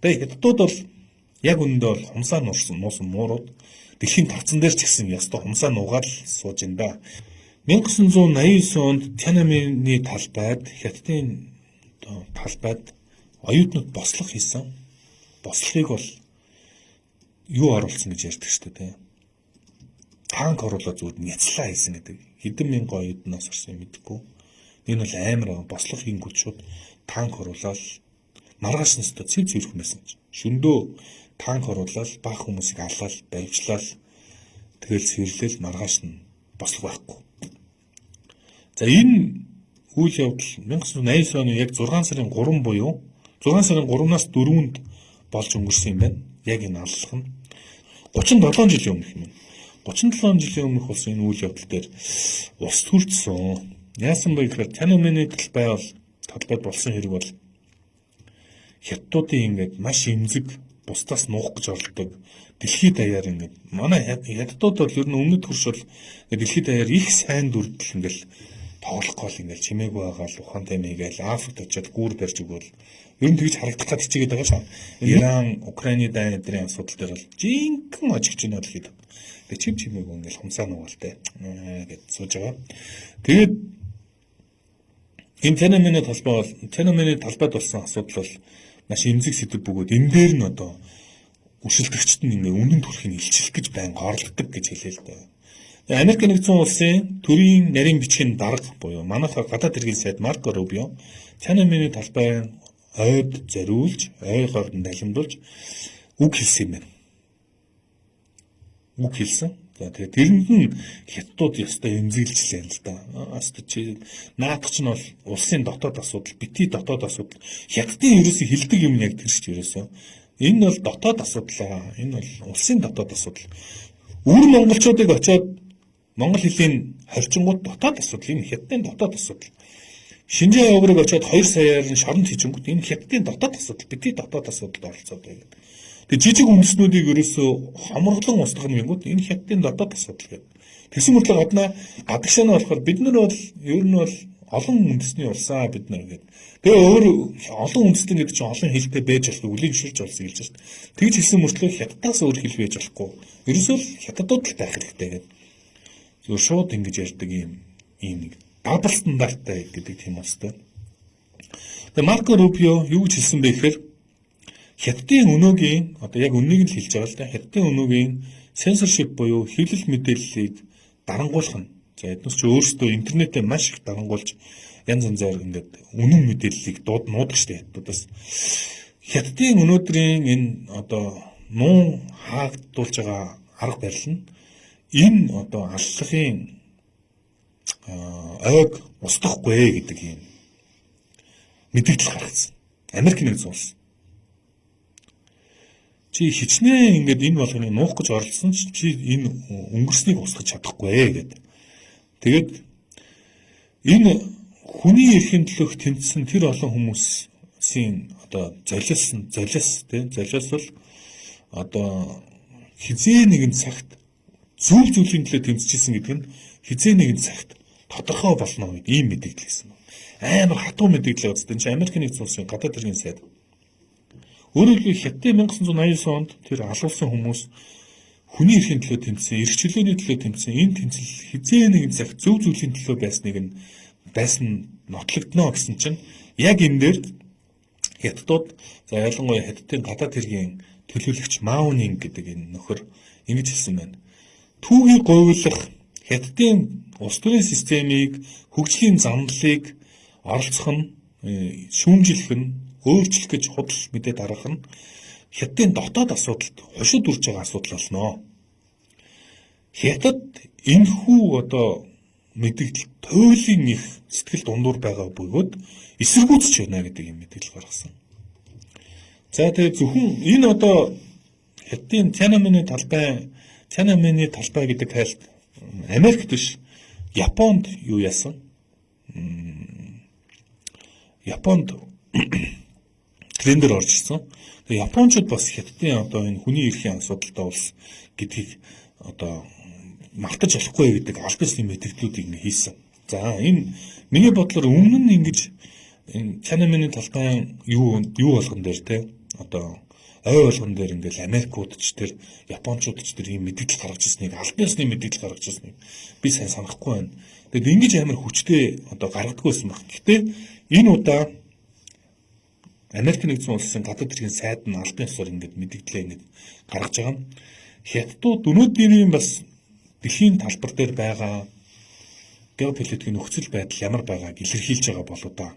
Тэгээ хятадууд бол яг үүндээ бол хумсаа нуусан муурууд дэлхийн тавцан дээр ч гэсэн ястаа хумсаа нуугаад сууж ин да. 1989 онд Тяньаньмэний талбайд хятадын талбайд оюутнууд бослого хийсэн. Бослогыг бол юу оруулсан гэж ярьдаг шүү дээ. Танк оруулаад зүуд няцлаа хийсэн гэдэг. Хэдэн мянган оюутнаас орсон юм мэдгүй. Энэ бол амар бослого хийнгүүт шууд танк оруулаад маргааш нь өстө цэв цэвэрхэн байсан чинь. Шөндөө танк оруулаад баах хүмүүсийг алаад, баривчлал тэгэл цэвэрлэл маргааш нь бослого байхгүй. За энэ үйл явдал 1989 оны яг 6 сарын 3 буюу 6 сарын 3-наас 4-нд болж өнгөрсөн юм байна. Яг энэ аллах нь 37 жилийн өмнөх юм. 37 жилийн өмнөх болсон энэ үйл явдал дээр ус төрсөн. Яасан бэ гэхээр Тяньаньмэний талбайд болсон хэрэг бол хятадуудын ингээд маш эмзэг бусдаас нуух гэж оролдог. Дэлхийд даяар ингээд манай хятадууд бол ер нь өмнөд хөрш бол дэлхийд даяар их сайн дүрдэл ингээд тоглохгүй л ингээд чимээгүй байгаа л ухаантай мэйгээл Африкт очиод гүүр барьж өгвөл ер нь тэгж харагдах гэж хичээгээд байгаа шээ. Иран, Украины дайн эдрийн асуудал дээр бол жинхэнэ ажигч нь бол хэд. Тэгээ чимээгүй ингээд хумсаа нугаалтай гэж сууж байгаа. Тэгээд энэ Тяньаньмэний талбайд болсон асуудал бол маш эмзэг сэдв бөгөөд энэ дээр нь одоо өршөлтөгчд нь ингээ үнэн төрхийг илчлэх гэж байнга орлогддог гэж хэлээ л дээ. Америк нэгдсэн улсын төрийн нарийн бичгийн дарга буюу манайхаа гадаад хэргийн сайд Марко Рубио Тяньаньмэний талбай ойд зориулж, ойгоор нь далимдуулж үг хэлсэн юм байна. Үг хэлсэн. За тэгээд тэрэнд нь хятадууд ёстой эмзэглэлээ л да. Аст чи наадах ч нь бол улсын дотоод асуудал, бити дотоод асуудал. Хятадын ерөөсөө хэлдэг юм яг тэр ч ерөөсөө. Энэ бол дотоод асуудал. Энэ бол улсын дотоод асуудал. Өвөр монголчуудыг очиод монгол хэлний хорчингууд дотоод асуудал. Энэ хятадын дотоод асуудал. Шинжээ өврөг очиод 2 саяар нь шоронд хийжингүүд энэ хятадын дотоод асуудал, бити дотоод асуудал оролцоод байна. Тэгээ жижиг үндэснүүдийг ерөөсөө хомроглон устгах нь гингүүд энэ хятадын дотоод асуудал гэдэг. Тэгсэн мэтлэг гаднаа гадагшаа нь болохоор бид нар бол ер нь бол олон үндэсний улсаа бид нар гэдэг. Тэгээ өөр олон үндэстэн гэдэг чинь олон хэлтэй байж болох үлийн шилж болсон хэлж байна. Тэгж хэлсэн мөртлөө хятадаас өөр хэл байж болохгүй. Ерөөсөө хятадууд л байх хэрэгтэй гэдэг. Зөв шууд ингэж ярьдаг ийм нэг дабл стандарттай гэдэг тийм бастай. Тэгээ Марко Рубио юу гэж хэлсэн бэ гэхээр хятадын өнөөгийн одоо яг үннийг л хэлж байгаа л да. Хятадын өнөөгийн сенсоршип буюу хэвлэл мэдээллийг дарангуулах нь. За эднээс ч өөрсдөө интернетээ маш их дарангуулж янз янзаар ингээд үнэн мэдээллийг нуудаг штэ хятадаас. Хятадын өнөөдрийн энэ одоо нуун хаагдуулж байгаа арга барил нь энэ одоо аллагын ойг устгахгүй гэдэг юм мэдээлэл гаргасан. Америк нэгдсэн улс. Чи хичнээн ингээд энэ болгоныг нуух гэж оролцсон чи энэ өнгөрснийг устгах чадахгүй гэдэг. Тэгээд энэ хүний эрхийн төлөөх тэмцсэн тэр олон хүмүүсийн одоо золиос бол одоо хизээ нэгэн цагт зүйлийн төлөө тэмцэжсэн гэдэг нь хизээ нэгэн цагт тодорхой болно гэдэг ийм мэдээлэл гэсэн. Амар хатуу мэдээлэл үзсэн чинь Америк нэгдсэн улсын гадаад хэргийн сайд. Өөрөөр хэлбэл Хятадын 1989 онд тэр алуулсан хүмүүс хүний эрхийн төлөө тэмцсэн, эрх чөлөөний төлөө тэмцсэн, энэ тэмцэл хизээ нэгэн цаг зөв зүйлийн төлөө байсан нотлогдно гэсэн чинь яг энэ дээр хятадууд за ялангуяа хятадын гадаад хэргийн төлөөлөгч Мао Нинг гэдэг энэ нөхөр ингэж хэлсэн байна. Түүхийг говьлох хятадын улс төрийн системийг хөгжлийн замналыг оролцох нь шүүмжлэх нь өөрчлөх гэж худал мэдээ дарах нь хятадын дотоод асуудалд хошид үрж байгаа асуудал болно. Хятад энэхүү одоо мэдээлэл туйлын их сэтгэл дундуур байгаа бөгөөд эсэргүүцэж байна гэдэг юм мэдээлэл гаргасан. За тэгээд зөвхөн энэ одоо хятадын Тяньаньмэний талбай гэдэг тайлт Америкт биш Японд юу яасан? Японд трендер орж ирсэн. Тэгээ Япончууд бас хятадын одоо энэ хүний эрхийн асуудалтай улс гэдгийг одоо мартаж болохгүй гэдэг аль бисний мэдээллүүдийг ингэ хийсэн. За энэ миний бодлоор өмнө нь ингэж энэ Тяньаньмэний талбай юу болгон дээр те одоо ой болгон дээр ингээл Америкууд ч тэр Япончууд ч тэр ийм мэдээлэл гаргаж ирснийг албан ёсны мэдээлэл гаргаж ирснийг би сайн санахгүй байна. Тэгэд ингэж амар хүчтэй одоо гаргадаггүйсэн баг. Гэхдээ энэ удаа Америк нэгдсэн улсын гадаад хэргийн сайд нь албан ёсоор ингээд мэдээлэлээ ингээд гаргаж байгаа юм. Хятадууд өнөөдрийн бас дэлхийн талбар дээр байгаа геополитикийн нөхцөл байдал ямар байгааг илэрхийлж байгаа болоо да.